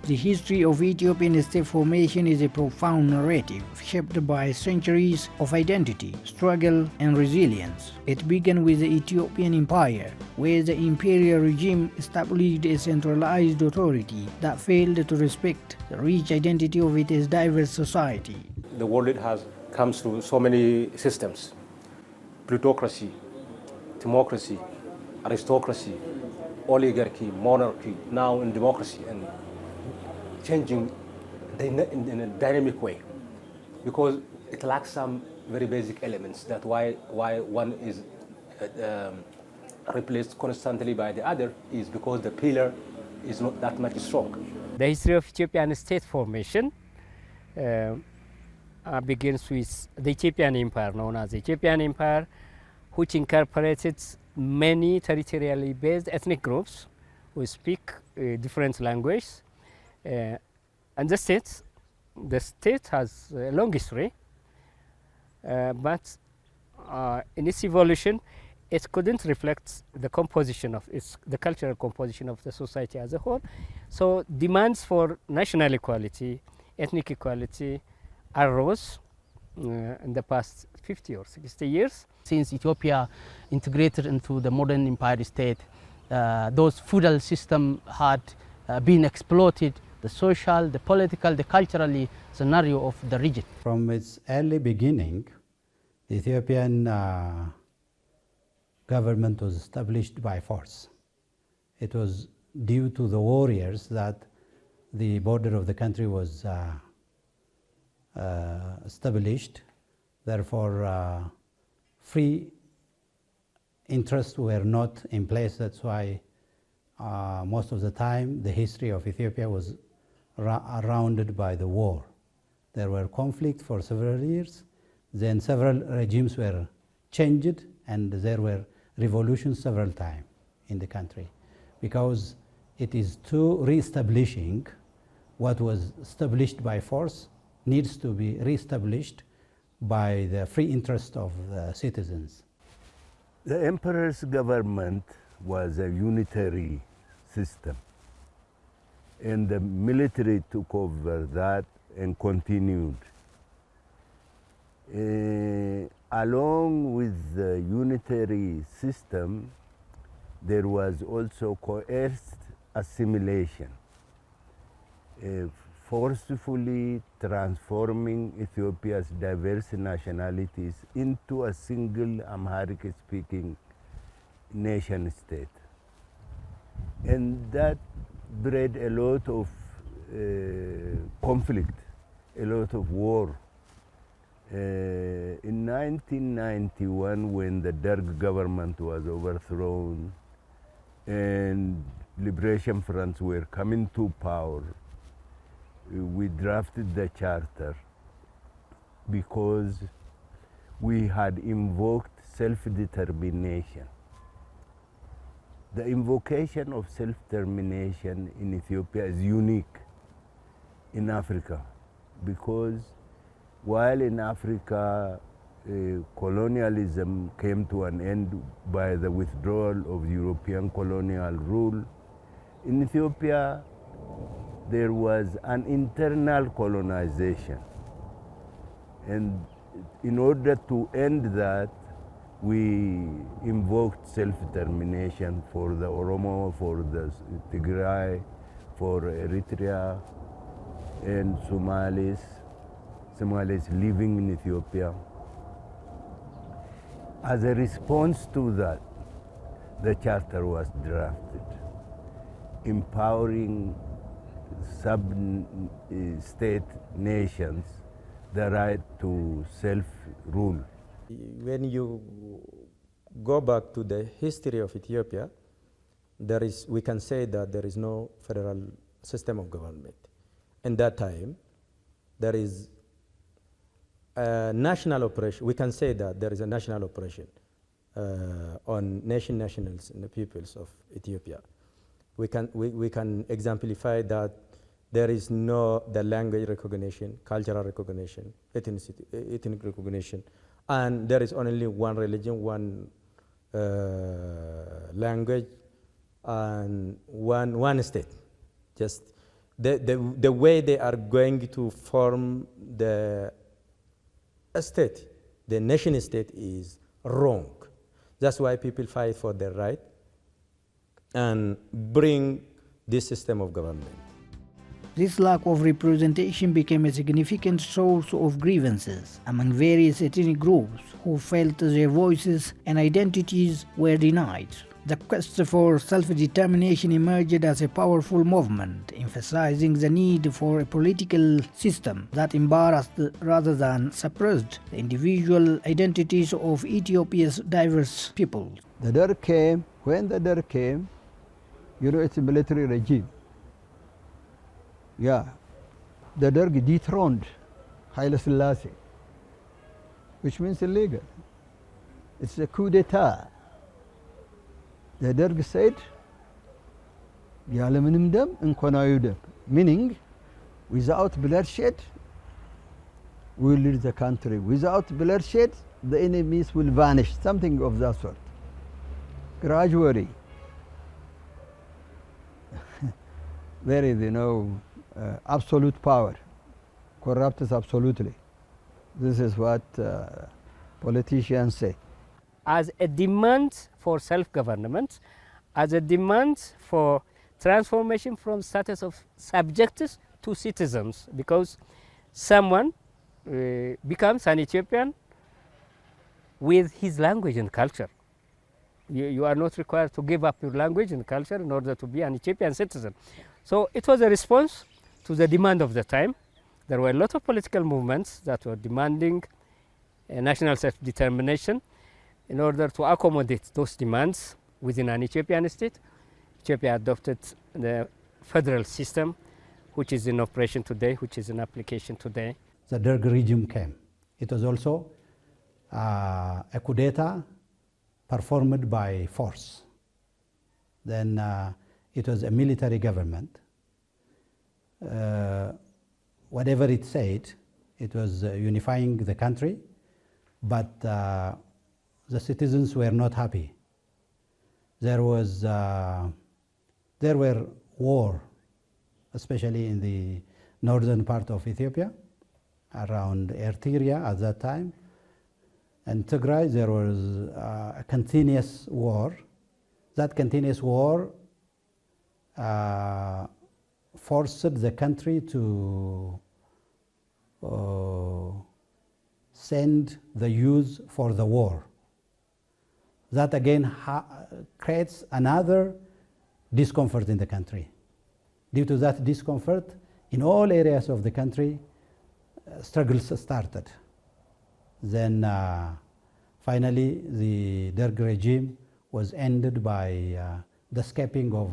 The history of Ethiopian state formation is a profound narrative shaped by centuries of identity, struggle, and resilience. It began with the Ethiopian Empire, where the imperial regime established a centralized authority that failed to respect the rich identity of its diverse society. The world has come through so many systems: plutocracy, democracy, aristocracy, oligarchy, monarchy, now in democracy, and changing in a dynamic way, because it lacks some very basic elements. That's why one is replaced constantly by the other, is because the pillar is not that much strong. The history of Ethiopian state formation begins with the Ethiopian Empire, known as the Ethiopian Empire, which incorporated many territorially based ethnic groups who speak different languages. And the state has a long history, but in its evolution, it couldn't reflect the composition of the cultural composition of the society as a whole. So demands for national equality, ethnic equality arose in the past 50 or 60 years. Since Ethiopia integrated into the modern empire state, those feudal systems had been exploited, the social, the political, the cultural scenario of the region. From its early beginning, the Ethiopian government was established by force. It was due to the warriors that the border of the country was established. Therefore, free interests were not in place. That's why most of the time the history of Ethiopia was surrounded by the war. There were conflicts for several years, then several regimes were changed, and there were revolutions several times in the country, because it is to re-establishing what was established by force needs to be re-established by the free interest of the citizens. The emperor's government was a unitary system, and the military took over that and continued. Along with the unitary system, there was also coerced assimilation, forcefully transforming Ethiopia's diverse nationalities into a single Amharic-speaking nation state. And that bred a lot of conflict, a lot of war. In 1991, when the Derg government was overthrown and liberation fronts were coming to power, we drafted the charter because we had invoked self-determination. The invocation of self-determination in Ethiopia is unique in Africa, because while in Africa colonialism came to an end by the withdrawal of European colonial rule, in Ethiopia there was an internal colonization. And in order to end that, we invoked self-determination for the Oromo, for the Tigray, for Eritrea, and Somalis living in Ethiopia. As a response to that, the charter was drafted, empowering sub-state nations the right to self-rule. When you go back to the history of Ethiopia, we can say that there is no federal system of government. In that time, there is a national operation. We can say that there is a national operation on nationals and the peoples of Ethiopia. We can exemplify that there is no the language recognition, cultural recognition, ethnic recognition, and there is only one religion, one language, and one state. Just the way they are going to form the state, the nation state, is wrong. That's why people fight for their right and bring this system of government. This lack of representation became a significant source of grievances among various ethnic groups who felt their voices and identities were denied. The quest for self-determination emerged as a powerful movement, emphasizing the need for a political system that embraced rather than suppressed the individual identities of Ethiopia's diverse peoples. The Derg came, when the Derg came, you know, it's a military regime. Yeah, the Derg dethroned Haile Selassie, which means illegal. It's a coup d'etat. The Derg said, ያለምንም ደም እንኳናዊ ደም, meaning without bloodshed we will lead the country. Without bloodshed the enemies will vanish, something of that sort. Gradually, there is, you know, absolute power, corrupts absolutely. This is what politicians say. As a demand for self-government, as a demand for transformation from status of subjects to citizens, because someone becomes an Ethiopian with his language and culture. You are not required to give up your language and culture in order to be an Ethiopian citizen. So it was a response to the demand of the time. There were a lot of political movements that were demanding national self-determination. In order to accommodate those demands within an Ethiopian state, Ethiopia adopted the federal system, which is in operation today, which is in application today. The Derg regime came. It was also a coup d'etat performed by force. Then it was a military government. Whatever it said, it was unifying the country, but the citizens were not happy. There were war, especially in the northern part of Ethiopia, around Eritrea at that time. And Tigray, there was a continuous war. That continuous war forced the country to send the youth for the war. That again creates another discomfort in the country. Due to that discomfort, in all areas of the country, struggles started. Then finally, the Derg regime was ended by the escaping of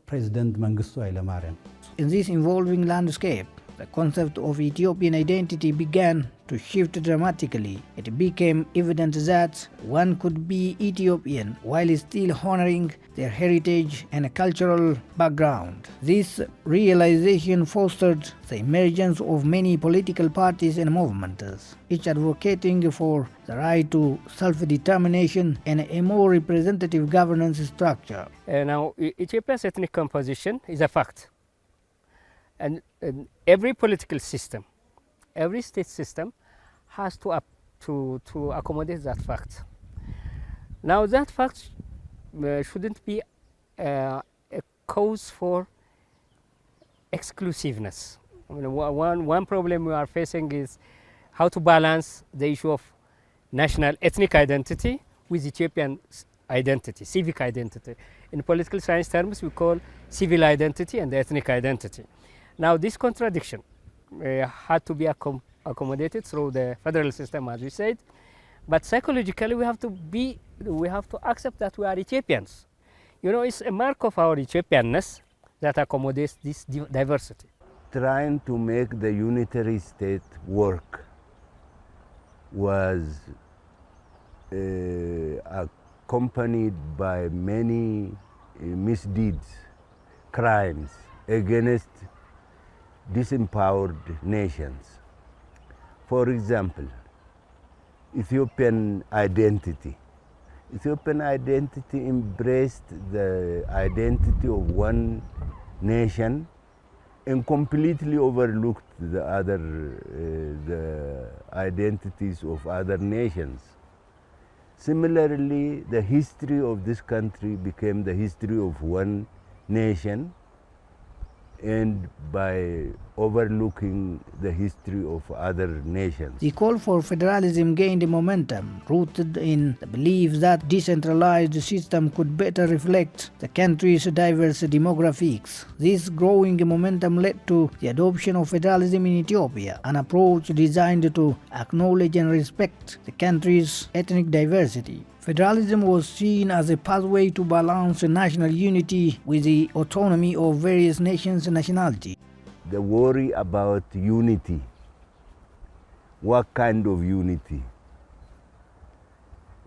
President Mengistu Haile Mariam. In this evolving landscape, the concept of Ethiopian identity began to shift dramatically. It became evident that one could be Ethiopian while still honoring their heritage and cultural background. This realization fostered the emergence of many political parties and movements, each advocating for the right to self-determination and a more representative governance structure. Now, Ethiopia's ethnic composition is a fact. And every political system, every state system has to accommodate that fact. Now that fact shouldn't be a cause for exclusiveness. I mean, one problem we are facing is how to balance the issue of national ethnic identity with Ethiopian identity, civic identity. In political science terms, we call civil identity and ethnic identity. Now, this contradiction had to be accommodated through the federal system, as we said, but psychologically we have to accept that we are Ethiopians. You know, it's a mark of our Ethiopianness that accommodates this diversity. Trying to make the unitary state work was accompanied by many misdeeds, crimes against disempowered nations. For example, Ethiopian identity. Ethiopian identity embraced the identity of one nation and completely overlooked the other the identities of other nations. Similarly, the history of this country became the history of one nation, and by overlooking the history of other nations. The call for federalism gained momentum, rooted in the belief that decentralized system could better reflect the country's diverse demographics. This growing momentum led to the adoption of federalism in Ethiopia, an approach designed to acknowledge and respect the country's ethnic diversity. Federalism was seen as a pathway to balance national unity with the autonomy of various nations and nationalities. The worry about unity, what kind of unity?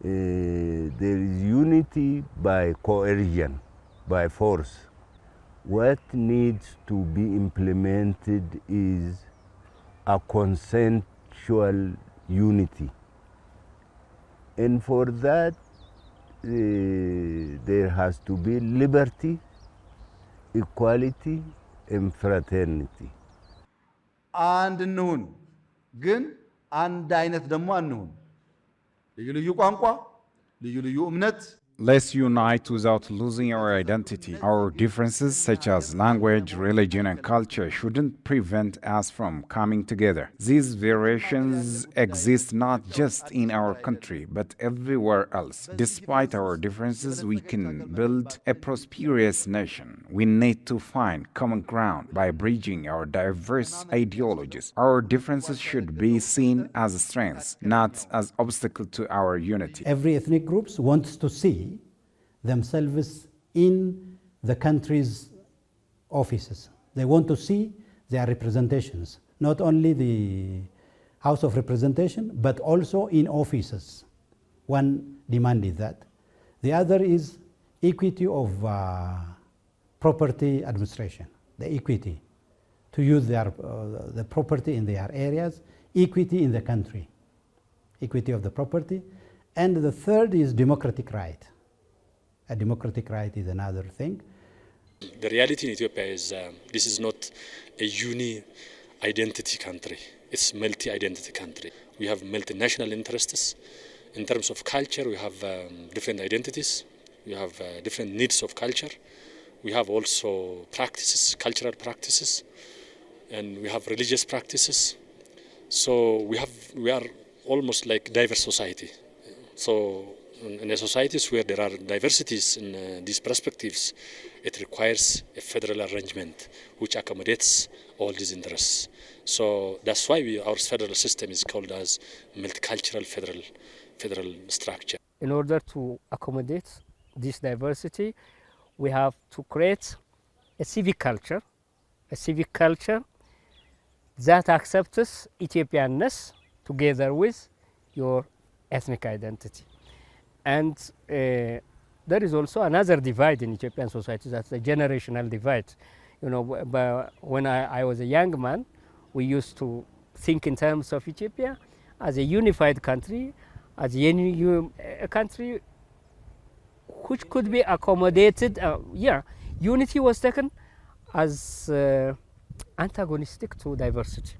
There is unity by coercion, by force. What needs to be implemented is a consensual unity. And for that, there has to be liberty, equality, and fraternity. አንድ እንሁን፣ ግን አንድ አይነት ደግሞ አንሁን። ልዩ ልዩ ቋንቋ፣ ልዩ ልዩ እምነት Let's unite without losing our identity. Our differences, such as language, religion, and culture, shouldn't prevent us from coming together. These variations exist not just in our country, but everywhere else. Despite our differences, we can build a prosperous nation. We need to find common ground by bridging our diverse ideologies. Our differences should be seen as strengths, not as obstacle to our unity. Every ethnic group wants to see themselves in the country's offices. They want to see their representations, not only the House of Representation, but also in offices. One demand is that. The other is equity of property administration, the equity to use the property in their areas, equity in the country, equity of the property. And the third is democratic right. A democratic right is another thing. The reality in Ethiopia is this is not a uni-identity country. It's multi-identity country. We have multinational interests. In terms of culture, we have different identities. We have different needs of culture. We have also practices, cultural practices, and we have religious practices. So we are almost like diverse society. So in a societies where there are diversities in these perspectives, it requires a federal arrangement which accommodates all these interests. So that's why our federal system is called as multicultural federal structure. In order to accommodate this diversity, we have to create a civic culture that accepts Ethiopianness together with your ethnic identity. And there is also another divide in Ethiopian society, that's the generational divide. You know, when I was a young man, we used to think in terms of Ethiopia as a unified country, as a country which could be accommodated. Unity was taken as antagonistic to diversity.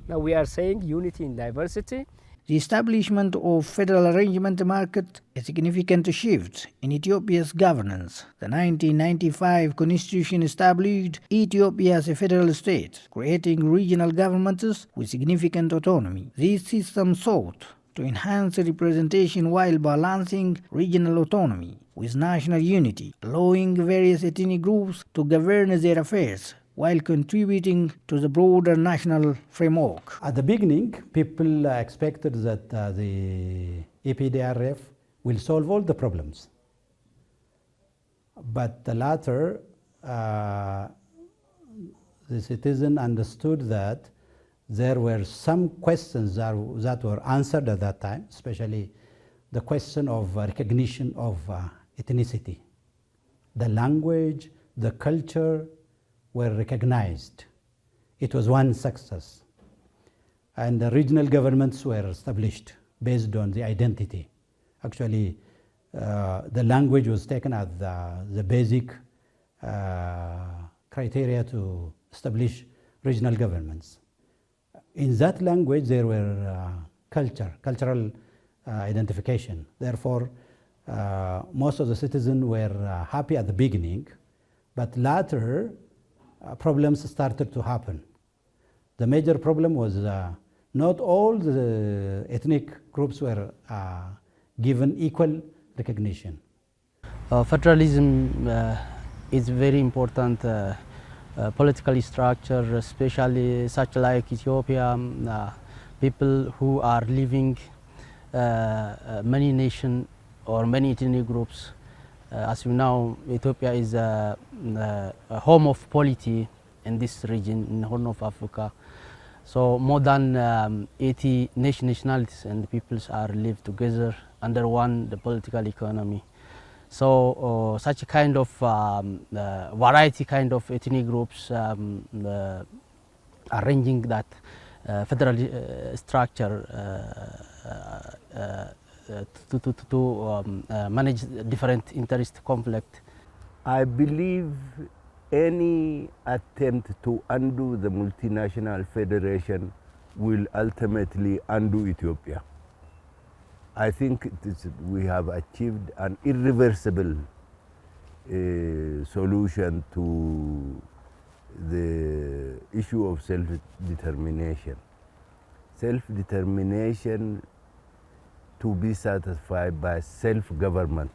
Now we are saying unity in diversity. The establishment of federal arrangement marked a significant shift in Ethiopia's governance. The 1995 constitution established Ethiopia as a federal state, creating regional governments with significant autonomy. This system sought to enhance representation while balancing regional autonomy with national unity, allowing various ethnic groups to govern their affairs while contributing to the broader national framework. At the beginning, people expected that the EPDRF will solve all the problems. But the latter, the citizen understood that there were some questions that were answered at that time, especially the question of recognition of ethnicity. The language, the culture, were recognized. It was one success. And the regional governments were established based on the identity. Actually, the language was taken as the basic criteria to establish regional governments. In that language, there were cultural identification. Therefore, most of the citizens were happy at the beginning, but later problems started to happen. The major problem was not all the ethnic groups were given equal recognition. Federalism is very important political structure, especially such like Ethiopia, people who are living many nations or many ethnic groups. As we know, Ethiopia is a home of polity in this region, in the Horn of Africa. So more than 80 nationalities and peoples are live together under one the political economy. So such a kind of variety kind of ethnic groups arranging that federal structure to manage different interest conflict. I believe any attempt to undo the multinational federation will ultimately undo Ethiopia. I think we have achieved an irreversible solution to the issue of self-determination. Self-determination to be satisfied by self-government.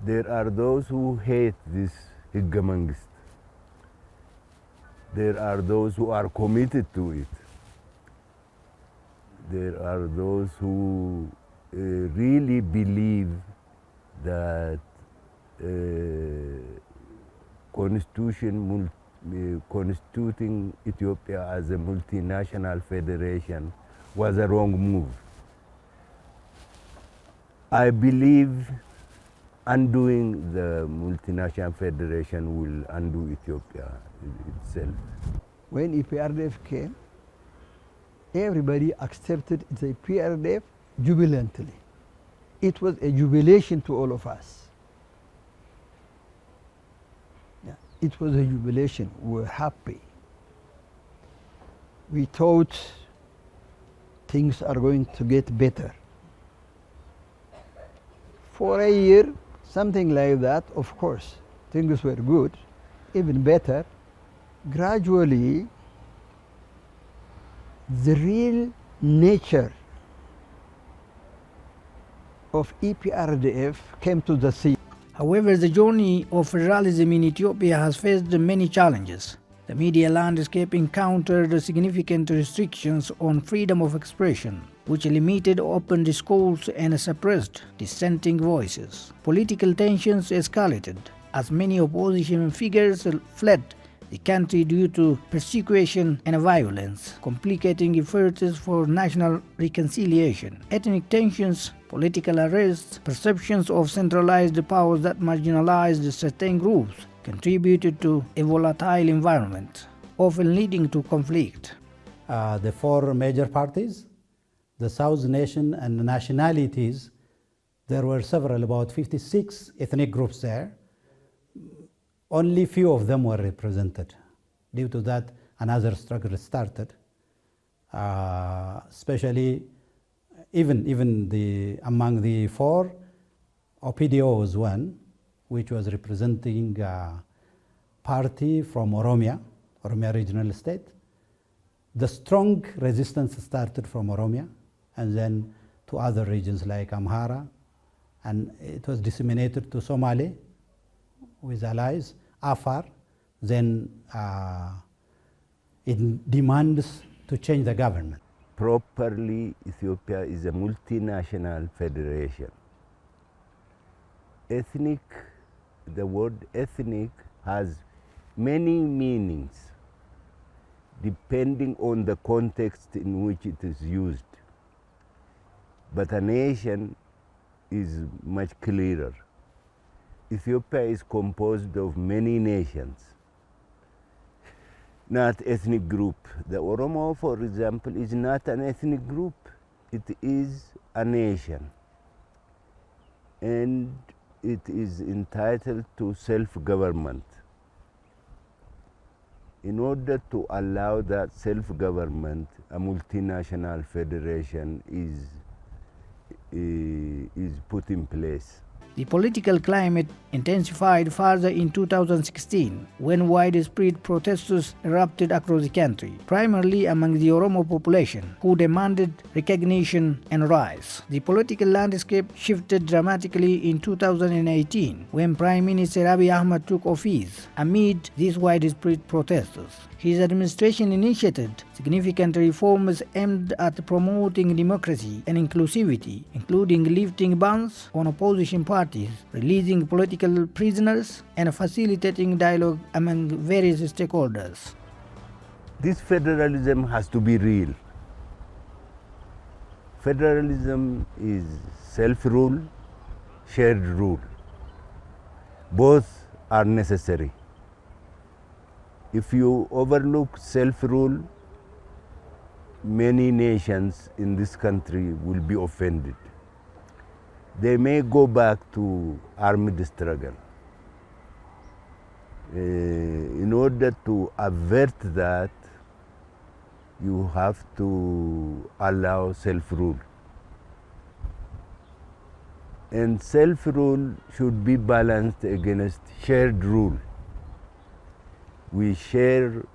There are those who hate this Higge Mangist. There are those who are committed to it. There are those who really believe that constituting Ethiopia as a multinational federation was a wrong move. I believe undoing the multinational federation will undo Ethiopia itself. When EPRDF came, everybody accepted the EPRDF jubilantly. It was a jubilation to all of us. Yeah, it was a jubilation. We were happy. We thought things are going to get better. For a year, something like that, of course, things were good, even better. Gradually, the real nature of EPRDF came to the sea. However, the journey of federalism in Ethiopia has faced many challenges. The media landscape encountered significant restrictions on freedom of expression, which limited open discourse and suppressed dissenting voices. Political tensions escalated as many opposition figures fled the country due to persecution and violence, complicating efforts for national reconciliation. Ethnic tensions, political arrests, perceptions of centralized powers that marginalized certain groups contributed to a volatile environment, often leading to conflict. The four major parties, the South Nation and the Nationalities, there were several, about 56 ethnic groups there. Only few of them were represented. Due to that, another struggle started, especially even among the four, OPDO was one, which was representing a party from Oromia regional state. The strong resistance started from Oromia and then to other regions like Amhara, and it was disseminated to Somali with allies, Afar. Then it demands to change the government. Properly, Ethiopia is a multinational federation. Ethnic, the word ethnic has many meanings depending on the context in which it is used. But a nation is much clearer. Ethiopia is composed of many nations, not ethnic group. The Oromo, for example, is not an ethnic group. it is a nation and it is entitled to self-government. In order to allow that self-government, a multinational federation is put in place. The political climate intensified further in 2016 when widespread protests erupted across the country, primarily among the Oromo population, who demanded recognition and rights. The political landscape shifted dramatically in 2018 when Prime Minister Abiy Ahmed took office amid these widespread protests. His administration initiated significant reforms aimed at promoting democracy and inclusivity, including lifting bans on opposition parties, releasing political prisoners, and facilitating dialogue among various stakeholders. This federalism has to be real. Federalism is self-rule, shared rule. Both are necessary. If you overlook self-rule, many nations in this country will be offended. They may go back to armed struggle. In order to avert that, you have to allow self-rule. And self-rule should be balanced against shared rule. We share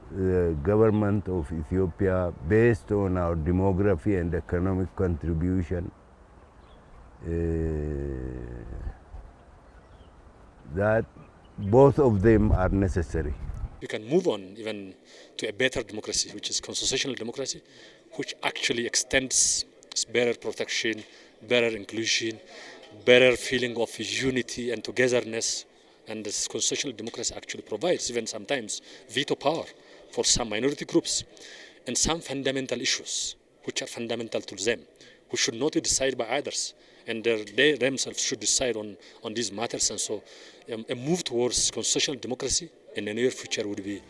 the government of Ethiopia based on our demography and economic contribution. That both of them are necessary. We can move on even to a better democracy, which is constitutional democracy, which actually extends better protection, better inclusion, better feeling of unity and togetherness. And this constitutional democracy actually provides even sometimes veto power for some minority groups and some fundamental issues which are fundamental to them, which should not be decided by others. And they themselves should decide on these matters. And so a move towards constitutional democracy in the near future would be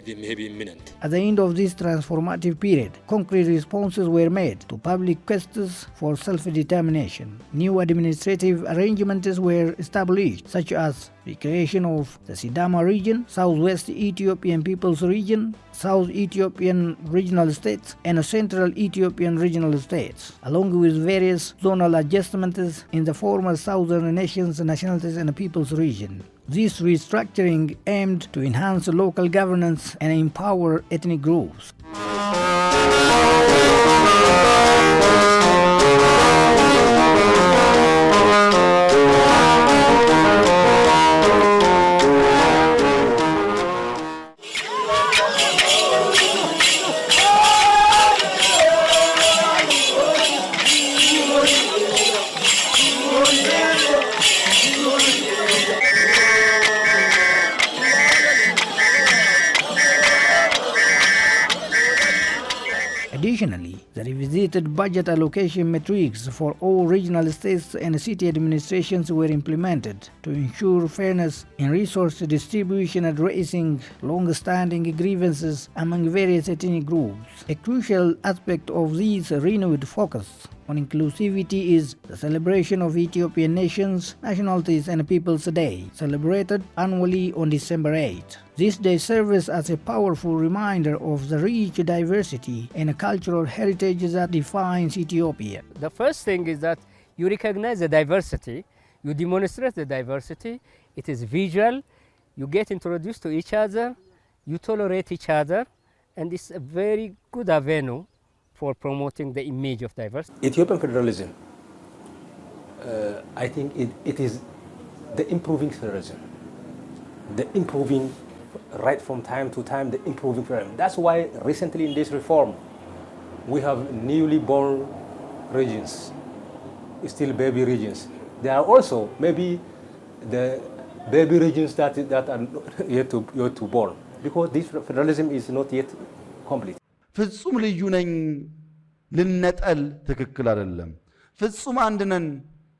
maybe imminent. At the end of this transformative period, concrete responses were made to public questions for self-determination. New administrative arrangements were established, such as the creation of the Sidama region, Southwest Ethiopian People's Region, South Ethiopian Regional States, and Central Ethiopian Regional States, along with various zonal adjustments in the former Southern Nations, Nationalities, and People's Region. This restructuring aimed to enhance local governance and empower ethnic groups. Additionally, the revisited budget allocation metrics for all regional states and city administrations were implemented to ensure fairness in resource distribution, addressing long-standing grievances among various ethnic groups. A crucial aspect of this renewed focus on inclusivity is the celebration of Ethiopian Nations, Nationalities, and Peoples Day, celebrated annually on December 8. This day serves as a powerful reminder of the rich diversity and cultural heritage that defines Ethiopia. The first thing is that you recognize the diversity, you demonstrate the diversity, it is visual, you get introduced to each other, you tolerate each other, and it's a very good avenue for promoting the image of diversity. Ethiopian federalism, I think it is the improving federalism, the improving right from time to time, the improving federalism. That's why recently in this reform, we have newly born regions, still baby regions. There are also maybe the baby regions that are not yet to born, because this federalism is not yet complete. ፍጹም ልዩ ነኝ ልነጠል ትክክል አይደለም ፍጹም አንድ ነን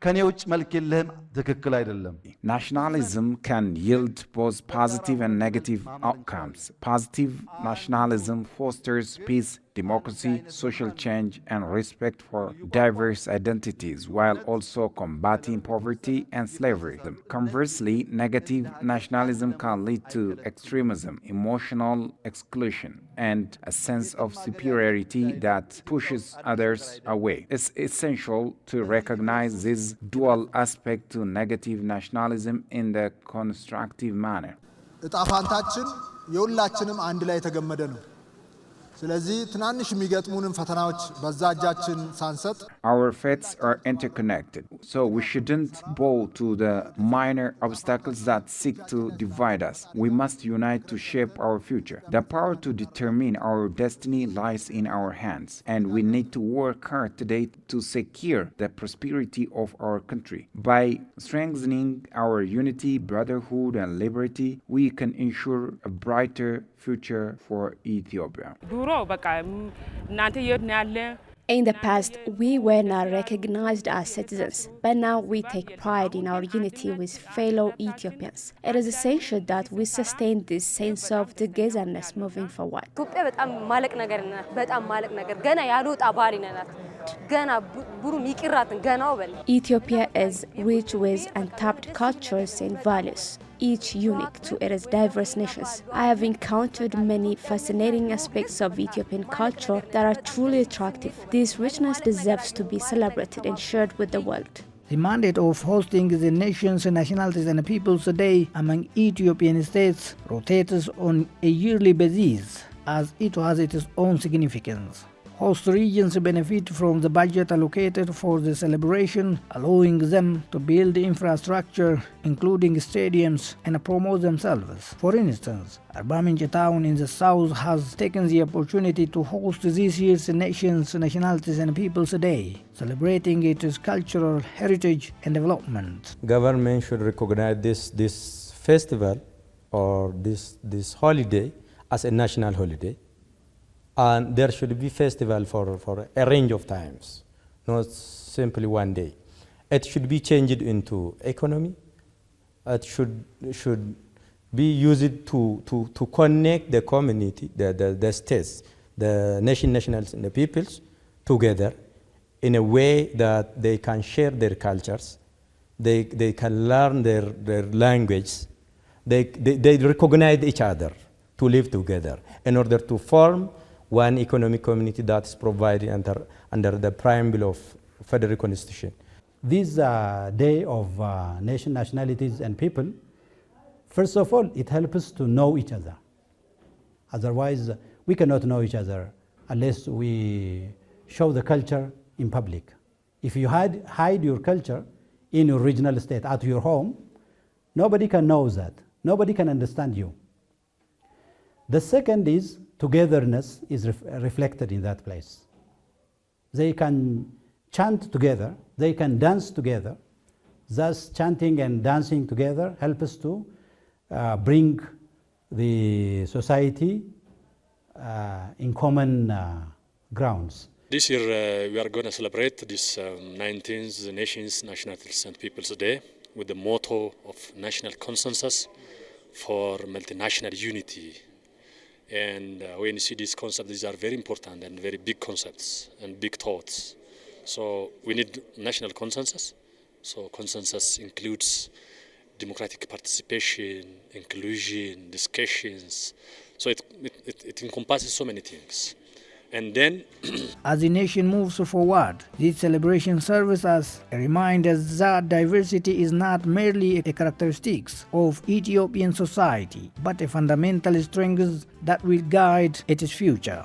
ከኔ ውጭ መልክ የለህም ትክክል አይደለም። Nationalism can yield both positive and negative outcomes. Positive nationalism fosters peace, democracy, social change, and respect for diverse identities, while also combating poverty and slavery. Conversely, negative nationalism can lead to extremism, emotional exclusion, and a sense of superiority that pushes others away. It's essential to recognize this dual aspect to negative nationalism in the constructive manner. እጣ ፋንታችን የሁላችንም አንድ ላይ የተገመደ ነው። ስለዚህ ትናንሽ የሚገጥሙንን ፈተናዎች በዛ እጃችን ሳንሰጥ Our fates are interconnected, so we shouldn't bow to the minor obstacles that seek to divide us. We must unite to shape our future. The power to determine our destiny lies in our hands, and we need to work hard today to secure the prosperity of our country. By strengthening our unity, brotherhood, and liberty, we can ensure a brighter future for Ethiopia. In the past, we were not recognized as citizens, but now we take pride in our unity with fellow Ethiopians. It is essential that we sustain this sense of togetherness moving forward. Ethiopia is rich with untapped cultures and values, each unique to its diverse nations. I have encountered many fascinating aspects of Ethiopian culture that are truly attractive. This richness deserves to be celebrated and shared with the world. The mandate of hosting the Nations, Nationalities and Peoples Day among Ethiopian states rotates on a yearly basis, as it has its own significance. Host regions benefit from the budget allocated for the celebration, allowing them to build infrastructure, including stadiums, and promote themselves. For instance, Arbaminch town in the south has taken the opportunity to host this year's Nations, Nationalities and Peoples Day, celebrating its cultural heritage and development. Government should recognize this festival or this holiday as a national holiday. And there should be festival for a range of times, not simply one day. It should be changed into economy. It should be used to connect the community, the states, the nationals and the peoples together in a way that they can share their cultures, they can learn their language, they recognize each other to live together in order to form one economic community that is provided under the preamble of Federal Constitution. This day of nation, nationalities and people, first of all, it helps us to know each other. Otherwise, we cannot know each other unless we show the culture in public. If you hide your culture in your regional state at your home, nobody can know that. Nobody can understand you. The second is togetherness is reflected in that place. They can chant together, they can dance together. Thus, chanting and dancing together help us to bring the society in common grounds. This year we are going to celebrate this 19th Nations, Nationalities and Peoples Day with the motto of national consensus for multinational unity. And when you see these concepts, these are very important and very big concepts and big thoughts. So we need national consensus. So consensus includes democratic participation, inclusion, discussions. So it encompasses so many things. And then as the nation moves forward, this celebration serves as a reminder that diversity is not merely a characteristic of Ethiopian society, but a fundamental strength that will guide its future.